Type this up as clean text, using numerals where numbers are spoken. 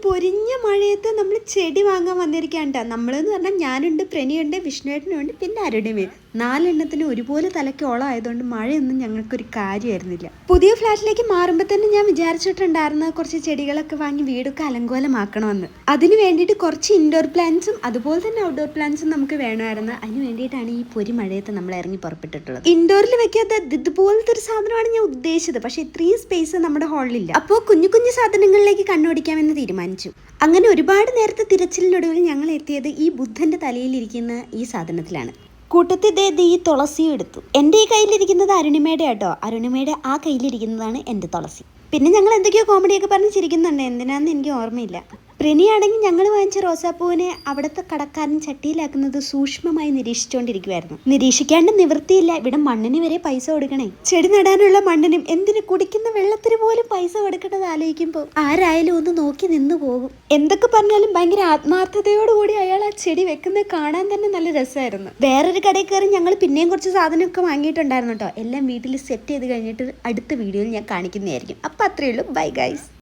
പൊരിഞ്ഞ മഴയത്ത് നമ്മൾ ചെടി വാങ്ങാൻ വന്നിരിക്കാണ്ട. നമ്മളെന്ന് പറഞ്ഞാൽ ഞാനുണ്ട്, പ്രനിയുണ്ട്, വിഷ്ണുവേട്ടനുണ്ട്, പിന്നെ അരുണിമയും. 4 എണ്ണത്തിന് ഒരുപോലെ തലയ്ക്കോളം ആയതുകൊണ്ട് മഴയൊന്നും ഞങ്ങൾക്കൊരു കാര്യമായിരുന്നില്ല. പുതിയ ഫ്ലാറ്റിലേക്ക് മാറുമ്പോൾ തന്നെ ഞാൻ വിചാരിച്ചിട്ടുണ്ടായിരുന്നു കുറച്ച് ചെടികളൊക്കെ വാങ്ങി വീടൊക്കെ അലങ്കോലമാക്കണമെന്ന്. അതിന് വേണ്ടിയിട്ട് കുറച്ച് ഇൻഡോർ പ്ലാന്റ്സും അതുപോലെ തന്നെ ഔട്ട്ഡോർ പ്ലാന്റ്സും നമുക്ക് വേണമായിരുന്നു. അതിന് വേണ്ടിയിട്ടാണ് ഈ പൊരി മഴയത്ത് നമ്മൾ ഇറങ്ങി പുറപ്പെട്ടിട്ടുള്ളത്. ഇൻഡോറിൽ വെക്കാത്ത ഇതുപോലത്തെ ഒരു സാധനമാണ് ഞാൻ ഉദ്ദേശിച്ചത്. പക്ഷെ ഇത്രയും സ്പേസ് നമ്മുടെ ഹാളിലില്ല. അപ്പോൾ കുഞ്ഞു കുഞ്ഞു സാധനങ്ങളിലേക്ക് കണ്ണോടിക്കാമെന്ന് തീരുമാനിച്ചു. അങ്ങനെ ഒരുപാട് നേരത്തെ തിരച്ചിലിനൊടുവിൽ ഞങ്ങൾ എത്തിയത് ഈ ബുദ്ധന്റെ തലയിലിരിക്കുന്ന ഈ സാധനത്തിലാണ്. കൂട്ടത്തിൽ ഈ തുളസിയും എടുത്തു. എൻ്റെ ഈ കയ്യിലിരിക്കുന്നത് അരുണിമയുടെ കേട്ടോ. അരുണിമയുടെ ആ കയ്യിലിരിക്കുന്നതാണ് എൻ്റെ തുളസി. പിന്നെ ഞങ്ങൾ എന്തൊക്കെയോ കോമഡിയൊക്കെ പറഞ്ഞ് ചിരിക്കുന്നുണ്ട്. എന്തിനാണെന്ന് എനിക്ക് ഓർമ്മയില്ല. പ്രിനിയാണെങ്കിൽ ഞങ്ങൾ വാങ്ങിച്ച റോസാപ്പൂവിനെ അവിടുത്തെ കടക്കാരൻ ചട്ടിയിലാക്കുന്നത് സൂക്ഷ്മമായി നിരീക്ഷിച്ചുകൊണ്ടിരിക്കുവായിരുന്നു. നിരീക്ഷിക്കാണ്ട് നിവൃത്തിയില്ല, ഇവിടെ മണ്ണിന് വരെ പൈസ കൊടുക്കണേ. ചെടി നടാനുള്ള മണ്ണിനും എന്തിന് കുടിക്കുന്ന വെള്ളത്തിന് പോലും പൈസ കൊടുക്കേണ്ടത് ആലോചിക്കുമ്പോൾ ആരായാലും ഒന്ന് നോക്കി നിന്ന് പോകും. എന്തൊക്കെ പറഞ്ഞാലും ഭയങ്കര ആത്മാർത്ഥതയോടുകൂടി അയാൾ ആ ചെടി വെക്കുന്നത് കാണാൻ തന്നെ നല്ല രസമായിരുന്നു. വേറൊരു കടയിൽ കയറി ഞങ്ങൾ പിന്നെയും കുറച്ച് സാധനമൊക്കെ വാങ്ങിയിട്ടുണ്ടായിരുന്നു കേട്ടോ. എല്ലാം വീട്ടിൽ സെറ്റ് ചെയ്ത് കഴിഞ്ഞിട്ട് അടുത്ത വീഡിയോയിൽ ഞാൻ കാണിക്കുന്നതായിരിക്കും. അപ്പം അത്രയേ ഉള്ളൂ. Bye guys.